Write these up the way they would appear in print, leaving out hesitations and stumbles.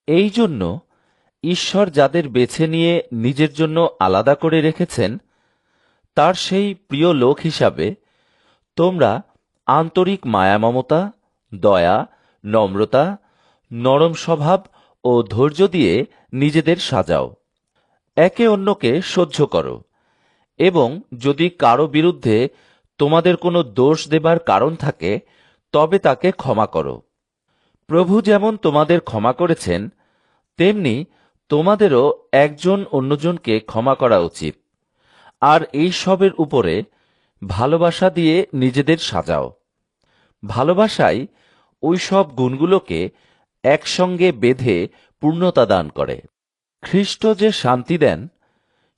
এই জন্য ঈশ্বর যাদের বেছে নিয়ে নিজের জন্য আলাদা করে রেখেছেন, তার সেই প্রিয় লোক হিসাবে তোমরা আন্তরিক মায়া মমতা, দয়া, নম্রতা, নরম স্বভাব ও ধৈর্য দিয়ে নিজেদের সাজাও। একে অন্যকে সহ্য করো, এবং যদি কারো বিরুদ্ধে তোমাদের কোনো দোষ দেবার কারণ থাকে, তবে তাকে ক্ষমা করো। প্রভু যেমন তোমাদের ক্ষমা করেছেন, তেমনি তোমাদেরও একজন অন্যজনকে ক্ষমা করা উচিত। আর এই সবের উপরে ভালোবাসা দিয়ে নিজেদের সাজাও। ভালোবাসাই ওই সব গুণগুলোকে একসঙ্গে বেঁধে পূর্ণতা দান করে। খ্রিস্ট যে শান্তি দেন,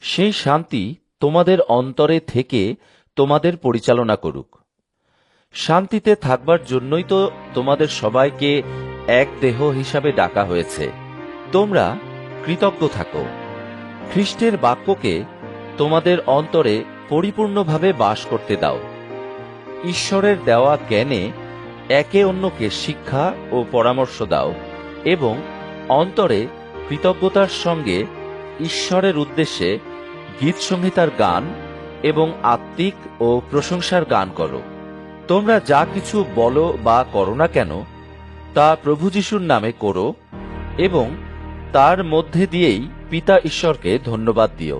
সেই শান্তি তোমাদের অন্তরে থেকে তোমাদের পরিচালনা করুক। শান্তিতে থাকবার জন্যই তো তোমাদের সবাইকে এক দেহ হিসাবে ডাকা হয়েছে। তোমরা কৃতজ্ঞ থাকো। খ্রিস্টের বাক্যকে তোমাদের অন্তরে পরিপূর্ণভাবে বাস করতে দাও। ঈশ্বরের দেওয়া জ্ঞানে একে অন্যকে শিক্ষা ও পরামর্শ দাও, এবং অন্তরে কৃতজ্ঞতার সঙ্গে ঈশ্বরের উদ্দেশ্যে গীতসংহিতার গান এবং আত্মিক ও প্রশংসার গান করো। তোমরা যা কিছু বলো বা করো না কেন, তা প্রভু যিশুর নামে করো, এবং তার মধ্যে দিয়েই পিতা ঈশ্বরকে ধন্যবাদ দিও।